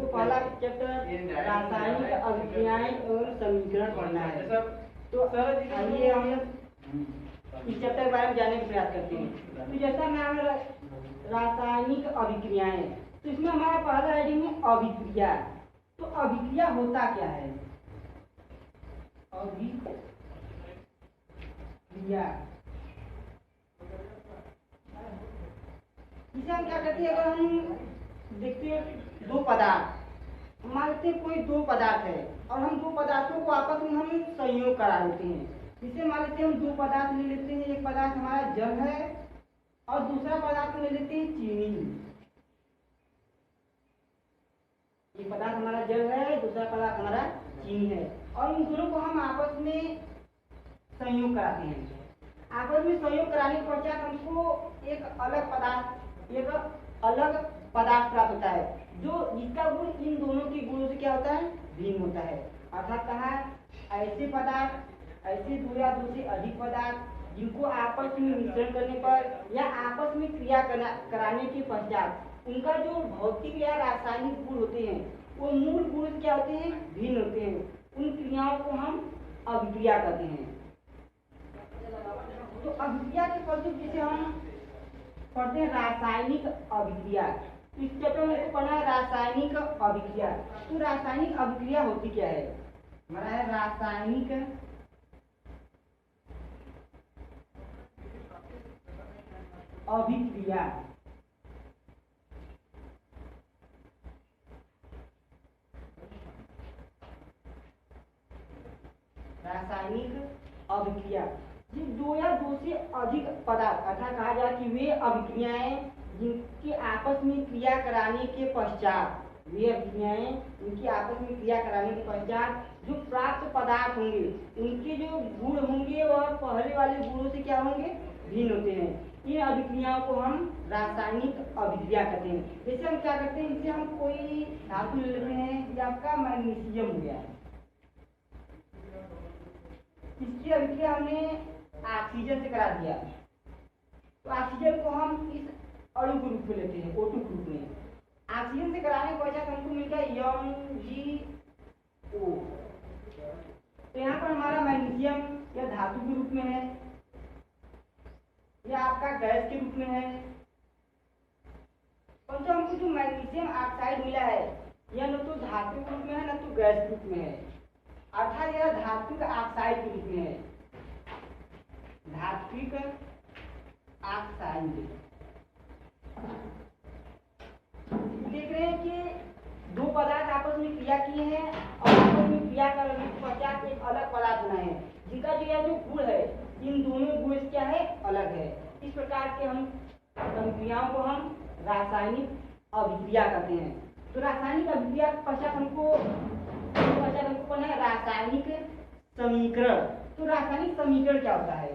हमको पहला चैप्टर रासायनिक अभिक्रियाएं और समीकरण पढ़ना है। तो आइए हम इस चैप्टर के बारे में जानने का प्रयास करते हैं। तो जैसा नाम है रासायनिक अभिक्रियाएं, तो इसमें हमारा पहला हेडिंग है अभिक्रिया। तो अभिक्रिया होता क्या है? अभिक्रिया इसे हम क्या करते हैं, अगर हम देखते हैं दो पदार्थ, मान लेते हैं कोई दो पदार्थ है और हम दो पदार्थों को आपस में हम संयोग करा लेते हैं। इसे मान लेते हैं हम दो पदार्थ ले लेते हैं, एक पदार्थ हमारा जल है और दूसरा पदार्थ ले लेते हैं चीनी। एक पदार्थ हमारा जल है, दूसरा पदार्थ हमारा चीनी है और इन दोनों को हम आपस में संयोग कराते हैं। आपस में संयोग कराने के पश्चात हमको एक अलग पदार्थ प्राप्त होता है, जो जिसका गुण इन दोनों के गुणों से क्या होता है, भिन्न होता है। अर्थात कहा ऐसे पदार्थ, ऐसे दो या दो से अधिक पदार्थ जिनको आपस में मिश्रण करने पर या आपस में क्रिया कराने के पश्चात उनका जो भौतिक या रासायनिक गुण होते हैं वो मूल गुण से क्या होते हैं, भिन्न होते हैं। उन क्रियाओं को हम अभिक्रिया कहते हैं। तो अभिक्रिया के फलस्वरूप जिसे हम पढ़ते हैं रासायनिक अभिक्रिया। इस चैप्टर में पढ़ना है रासायनिक अभिक्रिया। तो रासायनिक अभिक्रिया होती क्या है? हमारा है रासायनिक अभिक्रिया। रासायनिक अभिक्रिया दो या दो से अधिक पदार्थ, अर्थात कहा जाए कि वे अभिक्रियाएं जिनके आपस में क्रिया कराने के पश्चात, वे अभिक्रियाएं उनकी आपस में क्रिया कराने के पश्चात जो प्राप्त पदार्थ होंगे उनके जो गुण होंगे वह पहले वाले गुणों से क्या होंगे, भिन्न होते हैं। इन अभिक्रियाओं को हम रासायनिक अभिक्रिया कहते हैं। जैसे हम क्या करते हैं, इनसे हम कोई धातु ले लेते हैं, या आपका मैग्नीशियम हो गया, इसकी अभिक्रिया हमने ऑक्सीजन से करा दिया, तो ऑक्सीजन को हम इस अणु के रूप में लेते हैं, O2 के रूप में। ऑक्सीजन से कराने के वजह हमको मिल गया MgO। तो यहाँ पर हमारा मैग्नीशियम या धातु के रूप में है या आपका गैस के रूप में है। और जो हमको जो मैग्नीशियम ऑक्साइड मिला है यह न तो धातु के रूप में है न तो गैस के रूप में है, अर्थात यह धातु का ऑक्साइड के रूप में है। धात्विक ऑक्साइड देख रहे हैं कि दो पदार्थ आपस में क्रिया किए हैं और आपस में क्रिया करने के पश्चात एक अलग पदार्थ बनाए हैं, जिनका जो यह जो गुण है इन दोनों गुण से क्या है, अलग है। इस प्रकार के हम क्रियाओं को हम रासायनिक अभिक्रिया कहते हैं। तो रासायनिक अभिक्रिया के पश्चात हमको पढ़ना है रासायनिक समीकरण। तो रासायनिक समीकरण क्या होता है?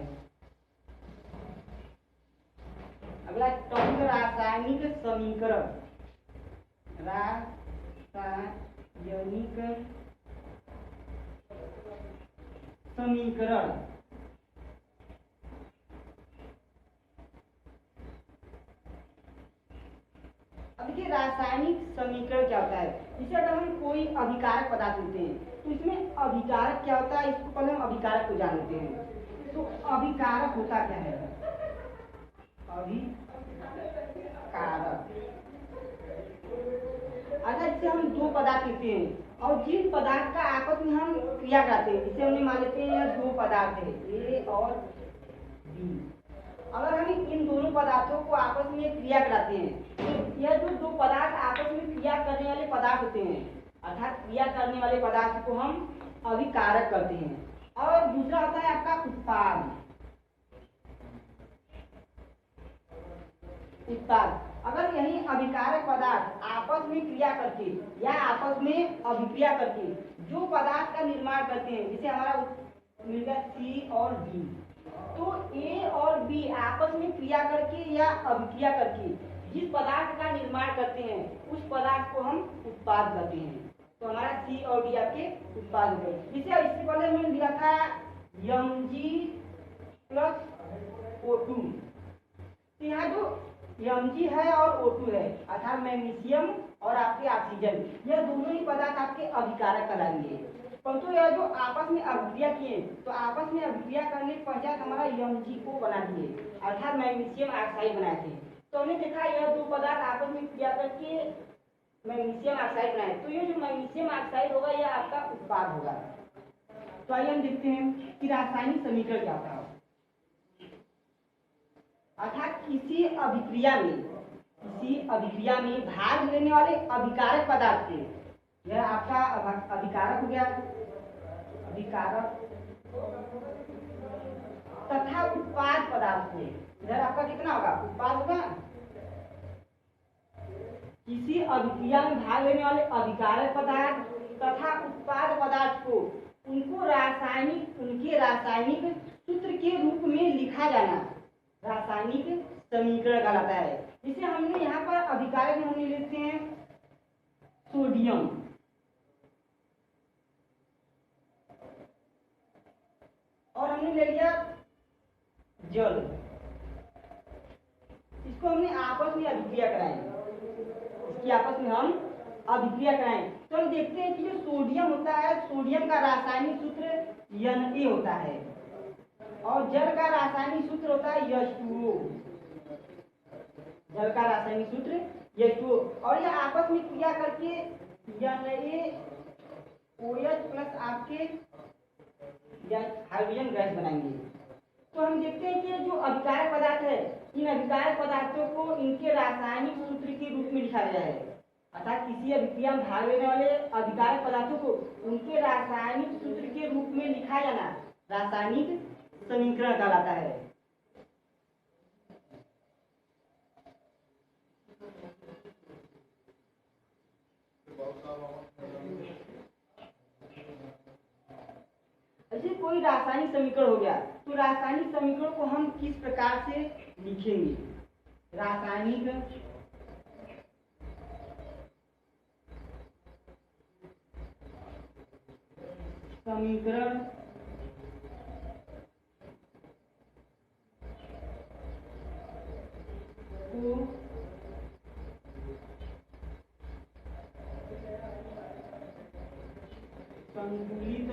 अगला टॉपिक रासायनिक समीकरण। रासायनिक समीकरण अब देखिए रासायनिक समीकरण क्या होता है। इसे अगर हम कोई अभिकारक पदार्थ लेते हैं तो इसमें अभिकारक क्या होता है, इसको पहले हम अभिकारक को जान लेते हैं। तो अभिकारक होता क्या है? अभिकारक अच्छा, जिसे हम दो पदार्थ लेते हैं और जिन पदार्थ का आपस में हम क्रिया कराते हैं, जिसे हमने मान लेते हैं दो पदार्थ है A और B। अगर हम इन दोनों पदार्थों को आपस में क्रिया कराते हैं तो यह जो दो पदार्थ आपस में क्रिया करने वाले पदार्थ होते हैं, अर्थात क्रिया करने वाले पदार्थ को हम अभिकारक करते हैं। और दूसरा होता है आपका उत्पाद। अगर यही अभिकारक पदार्थ आपस में क्रिया करके या आपस में अभिक्रिया करके जो पदार्थ का निर्माण करते हैं, जिसे हमारा मिल गया C और D, तो A और B आपस में क्रिया करके या अभिक्रिया करके जिस पदार्थ का निर्माण करते हैं उस पदार्थ को हम उत्पाद कहते हैं। तो हमारा C और D आपके उत्पाद हो गए। जिसे इससे पहले हमने दिया था Mg प्लस O2। तो यहाँ जो Mg है और O2 है, अर्थात मैग्नीशियम और आपके ऑक्सीजन, यह दोनों ही पदार्थ आपके अभिकारक कहलाएंगे। परंतु यह जो आपस में अभिक्रिया किए तो आपस में अभिक्रिया करने के पश्चात हमारा Mg को बना दिए, अर्थात मैग्नीशियम ऑक्साइड बनाए थे। तो हमने देखा यह दो पदार्थ आपस में क्रिया करके मैग्नीशियम ऑक्साइड बनाए, तो ये जो मैग्नीशियम ऑक्साइड होगा यह आपका उत्पाद होगा। तो आइए हम देखते हैं कि रासायनिक समीकरण क्या होता है। अर्थात किसी अभिक्रिया में भाग लेने वाले अभिकारक पदार्थ के, यह आपका अभिकारक हो गया, अभिकारक तथा उत्पाद पदार्थ से, इधर आपका कितना होगा, उत्पाद होगा। किसी अभिक्रिया में भाग लेने वाले अभिकारक पदार्थ तथा उत्पाद पदार्थ को उनके रासायनिक सूत्र के रूप में लिखा जाना रासायनिक समीकरण कहलाता है। जिसे हमने यहाँ पर अभिकारक में हमने लेते हैं सोडियम, और हमने ले लिया जल, इसको हमने आपस में अभिक्रिया कराएं, इसकी आपस में हम अभिक्रिया कराएं तो हम देखते हैं कि जो सोडियम होता है, सोडियम का रासायनिक सूत्र Na होता है और जल का रासायनिक सूत्र होता है H2O, जल का रासायनिक सूत्र H2O, और यह आपस में क्रिया करके NaOH प्लस आपके हाइड्रोजन गैस बनाएंगे। तो हम देखते हैं कि जो अभिकारक पदार्थ है, इन अभिकारक पदार्थों को इनके रासायनिक सूत्र के रूप में लिखा गया है। अर्थात किसी अभिक्रिया में भाग लेने वाले अभिकारक पदार्थों को उनके रासायनिक सूत्र के रूप में लिखा जाना रासायनिक समीकरण कहलाता है। ऐसे कोई रासायनिक समीकरण हो गया तो रासायनिक समीकरण को हम किस प्रकार से लिखेंगे। रासायनिक समीकरण को संतुलित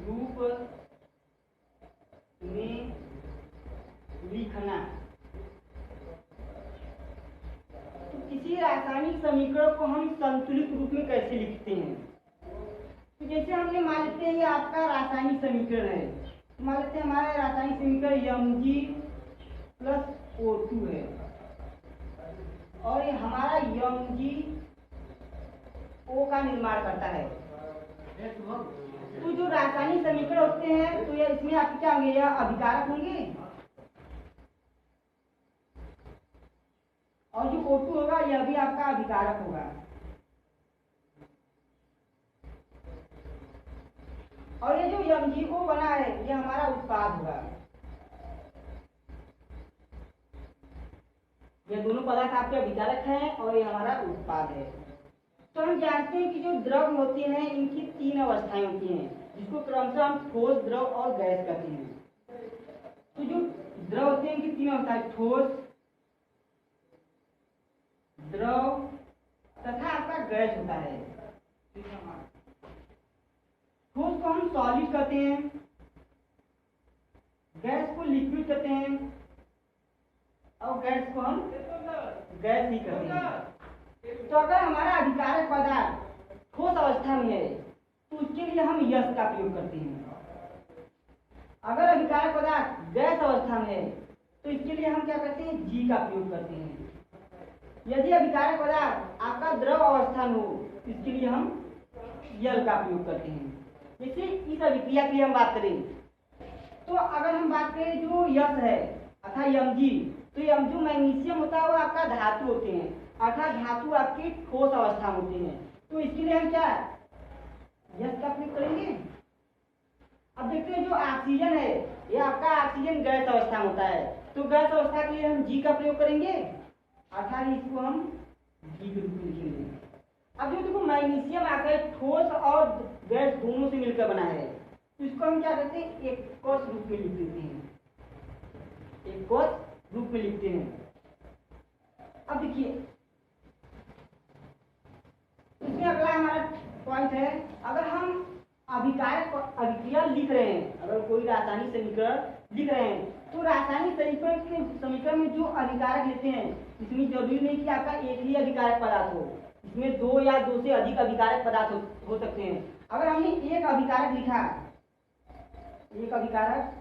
रूप में लिखना। तो किसी रासायनिक समीकरण को हम संतुलित रूप में कैसे लिखते हैं। तो जैसे हमने मान लेते हैं ये आपका रासायनिक समीकरण है, तो मान लेते हैं हमारा रासायनिक समीकरण Mg प्लस O2 है और ये हमारा MgO का निर्माण करता है। तो जो रासायनिक समीकरण होते हैं तो ये इसमें आपके क्या होंगे, यह अभिकारक होंगे और जो O2 होगा यह भी आपका अभिकारक होगा। और ये जो MgO बना है ये हमारा उत्पाद होगा। ये दोनों पदार्थ आपके अभिकारक हैं और ये हमारा उत्पाद है। तो हम जानते हैं कि जो द्रव होते हैं इनकी तीन अवस्थाएं होती हैं, जिसको क्रमशः हम ठोस, द्रव और गैस कहते हैं। तो जो द्रव होते हैं इनकी तीन अवस्थाएं, ठोस, द्रव तथा आपका गैस होता है। ठोस को हम सॉलिड कहते हैं, गैस को लिक्विड कहते हैं और गैस को हम गैस ही कहते हैं। तो अगर हमारा अभिकारक पदार्थ ठोस अवस्था में है तो उसके लिए हम यश का प्रयोग करते हैं। अगर अभिकारक पदार्थ गैस अवस्था में है तो इसके लिए हम क्या करते हैं, जी का प्रयोग करते हैं। यदि अभिकारक पदार्थ आपका द्रव अवस्था में हो तो इसके लिए हम यल का प्रयोग करते हैं। जैसे इस अभिक्रिया की हम बात करें तो अगर हम बात करें जो यश है अर्थात Mg, तो जो मैग्नीशियम होता है वो आपका धातु होते हैं, अर्थात धातु आपकी ठोस अवस्था में होती है। तो इसके लिए हम क्या यश का प्रयोग करेंगे। अब देखते हैं जो ऑक्सीजन है ये आपका ऑक्सीजन गैस अवस्था में होता है, तो गैस अवस्था के लिए हम जी का प्रयोग करेंगे, अर्थात इसको हम जी के रूप में लिखेंगे। अब जो देखो मैग्नीशियम ऑक्साइड ठोस और गैस दोनों से मिलकर बना है, तो इसको हम क्या करते हैं, एककोश रूप में लिख देते हैं, एककोश रूप में लिखते हैं। अब देखिए इसमें अगला हमारा पॉइंट है, अगर हम अभिकारक अभिक्रिया लिख रहे हैं, अगर कोई रासायनिक समीकरण लिख रहे हैं तो रासायनिक समीकरण में जो अभिकारक लेते हैं इसमें जरूरी नहीं कि आपका एक ही अभिकारक पदार्थ हो, इसमें दो या दो से अधिक अभिकारक पदार्थ हो सकते हैं। अगर हमने एक अभिकारक लिखा, एक अभिकारक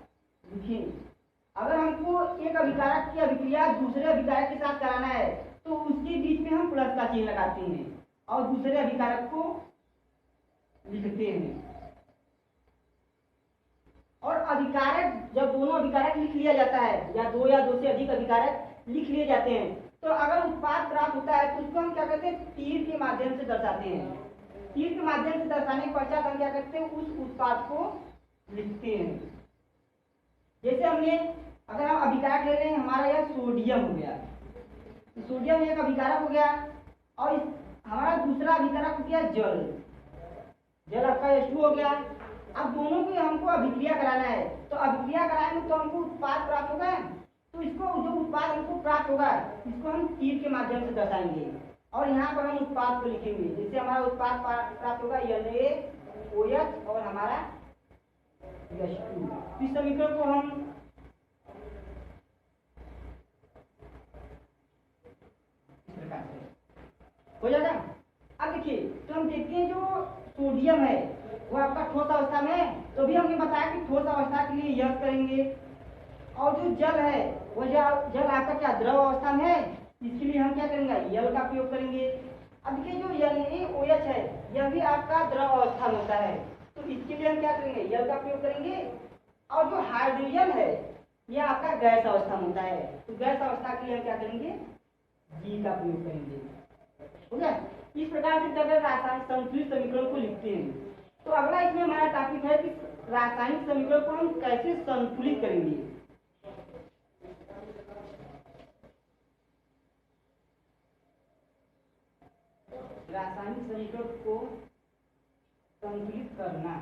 लिखे, अगर हमको एक अभिकारक की अभिक्रिया दूसरे अभिकारक के साथ कराना है तो उसके बीच में हम प्लस का चिन्ह लगाते हैं और दूसरे अभिकारक को लिखते हैं। और अभिकारक जब दोनों अभिकारक लिख लिया जाता है या दो से अधिक अभिकारक लिख लिए जाते हैं तो अगर उत्पाद प्राप्त होता है तो उसको हम क्या करते हैं, तीर के माध्यम से दर्शाते हैं। तीर के माध्यम से दर्शाने के पश्चात हम क्या करते हैं, उस उत्पाद को लिखते हैं। जैसे हमने अगर हम अभिकारक ले रहे हैं, हमारा यह सोडियम हो गया, सोडियम एक अभिकारक हो गया और हमारा दूसरा अभिकारक हो गया जल, जल आपका H2 हो गया। अब दोनों की हमको अभिक्रिया कराना है तो अभिक्रिया कराएंगे तो हमको उत्पाद प्राप्त होगा, तो इसको जो उत्पाद हमको प्राप्त होगा इसको हम तीर के माध्यम से दर्शाएंगे और यहाँ पर हम उत्पाद को लिखेंगे। जैसे हमारा उत्पाद प्राप्त होगा NaOH और हमारा H2। इस समीकरण को हम इस प्रकार से हो जाएगा। अब देखिए तो हम देखते हैं जो सोडियम है वो आपका ठोस अवस्था में है, तो भी हमने बताया कि ठोस अवस्था के लिए यह करेंगे। और जो जल है वो जल आपका क्या द्रव अवस्था में है, इसके लिए हम क्या करेंगे, यल का प्रयोग करेंगे। अब देखिए जो NaOH है यह भी आपका द्रव अवस्था में होता है, तो इसके लिए हम क्या करेंगे, यल का प्रयोग करेंगे। और जो हाइड्रोजन है यह आपका गैस अवस्था में होता है, तो गैस अवस्था के लिए हम क्या करेंगे, जी का प्रयोग करेंगे। हो गया। इस प्रकार से अगर रासायनिक संतुलित समीकरण को लिखते हैं तो अगला इसमें हमारा टॉपिक है कि रासायनिक समीकरण को हम कैसे संतुलित करेंगे। रासायनिक समीकरण को संतुलित करना,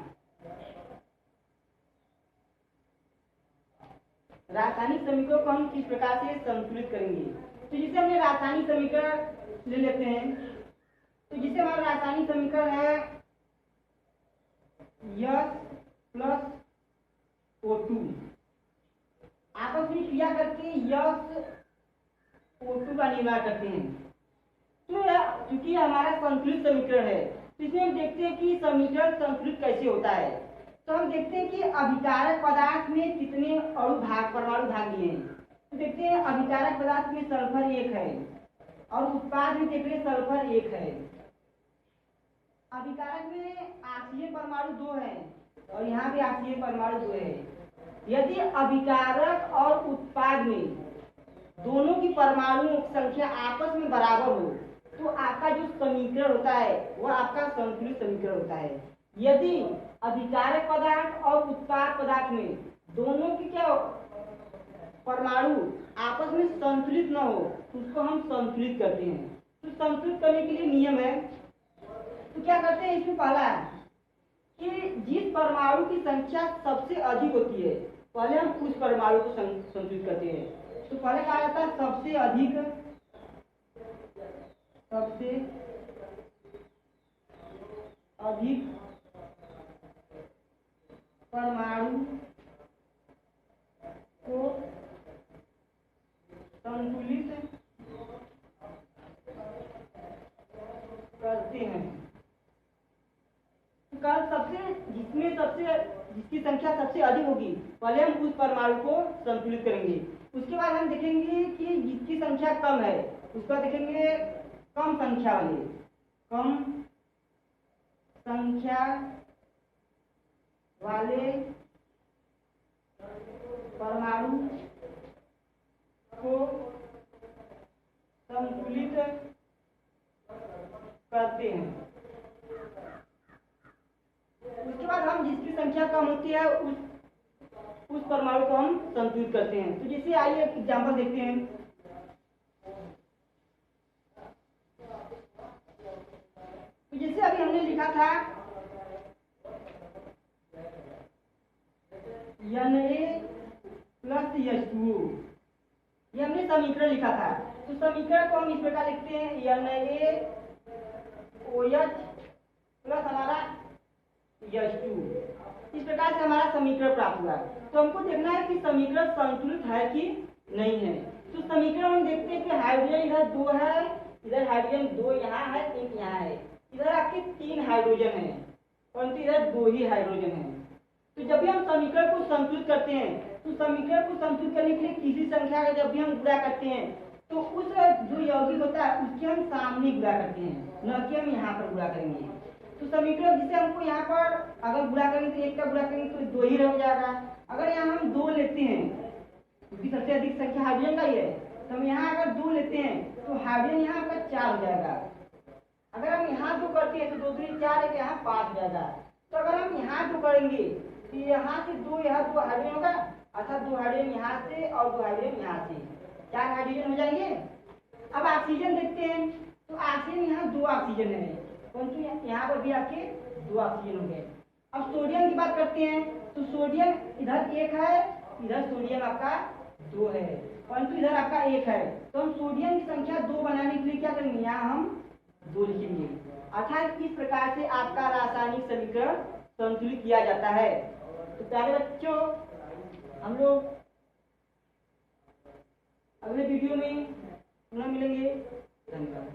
रासायनिक समीकरण को हम किस प्रकार से संतुलित करेंगे। तो जिसे हमने रासायनिक समीकरण ले लेते हैं, तो जिसे हमारा रासायनिक समीकरण है H प्लस O2, आपस में क्रिया करके HO2 का निर्माण करते हैं। तो चूंकि हमारा संतुलित समीकरण है तो इसमें हम देखते हैं कि समीकरण संतुलित कैसे होता है। तो हम देखते हैं कि अभिकारक पदार्थ में कितने अणु भाग परमाणु भाग लिए हैं। तो देखते हैं अभिकारक पदार्थ में सल्फर 1 है और उत्पाद में देख रहे सल्फर 1 है। अभिकारक में ऑक्सीजन परमाणु 2 है और यहाँ भी ऑक्सीजन परमाणु 2 है। यदि अभिकारक और उत्पाद में दोनों की परमाणु संख्या आपस में बराबर हो तो आपका जो समीकरण होता है वह आपका संतुलित समीकरण होता है। यदि अभिकारक पदार्थ और उत्पाद पदार्थ में दोनों की क्या परमाणु आपस में संतुलित न हो तो उसको हम संतुलित करते हैं। तो संतुलित करने के लिए नियम है, तो क्या करते हैं, इसमें पहला कि जिस परमाणु की संख्या सबसे अधिक होती है पहले हम उस परमाणु को संतुलित करते हैं। तो पहले कहा जाता है सबसे अधिक परमाणु को संतुलित करते हैं। जिसकी संख्या सबसे अधिक होगी पहले हम उस परमाणु को संतुलित करेंगे। उसके बाद हम देखेंगे कि जिसकी संख्या कम है उसका देखेंगे कम संख्या वाले परमाणु को संतुलित करते हैं। उसके बाद हम जिसकी संख्या कम होती है उस परमाणु को हम संतुलित करते हैं। तो जैसे आइए एक एग्जाम्पल देखते हैं। तो जैसे अभी हमने लिखा था Na प्लस H2O, ये हमने समीकरण लिखा था। तो तो समीकरण को हम इस प्रकार लिखते हैं Na OH प्लस हमारा H2। इस प्रकार से हमारा समीकरण प्राप्त हुआ। तो हमको देखना है कि समीकरण संतुलित है कि नहीं है। तो समीकरण हम देखते हैं कि हाइड्रोजन इधर 2 है, इधर हाइड्रोजन 2 यहाँ है, 1 यहाँ है, इधर आपके 3 हाइड्रोजन है, परंतु इधर 2 ही हाइड्रोजन है। तो जब भी हम समीकरण को संतुलित करते हैं, तो समीकरण को संतुलित करने के लिए किसी संख्या का जब भी हम गुणा करते हैं तो उस जो यौगिक होता है उसके हम सामने गुणा करते हैं, न कि हम यहाँ पर गुणा करेंगे। तो समीकरण जिसे हमको यहाँ पर अगर गुणा करेंगे तो 1 का गुणा करेंगे तो 2 ही रह जाएगा। अगर यहाँ हम 2 लेते हैं क्योंकि सबसे अधिक संख्या हाइड्रोजन का ही है, तो हम यहाँ अगर 2 लेते हैं तो हाइड्रोजन यहाँ आपका 4 हो जाएगा। अगर हम यहाँ 2 करते हैं तो 2 दूनी 4 है, यहाँ 5 हो जाएगा। तो अगर हम यहाँ 2 करेंगे तो यहाँ से 2 यहाँ 2 हाइड्रोजन होगा, अर्थात 2 हाइड्रोजन यहाँ से और 2 हाइड्रोजन यहाँ से, 4 हाइड्रोजन हो जाएंगे। अब ऑक्सीजन देखते हैं तो ऑक्सीजन यहाँ 2 ऑक्सीजन है, परंतु यहाँ पर भी आपके 2 ऑक्सीजन हो गए। अब सोडियम की बात करते हैं तो सोडियम इधर 1 है, इधर सोडियम आपका 2 है, परंतु इधर आपका 1 है। तो हम सोडियम की संख्या 2 बनाने के लिए क्या करेंगे, यहाँ हम 2 लिखेंगे। अर्थात इस प्रकार से आपका रासायनिक समीकरण संतुलित किया जाता है। तो प्यारे बच्चों, हम लोग अगले वीडियो में पुनः मिलेंगे। धन्यवाद।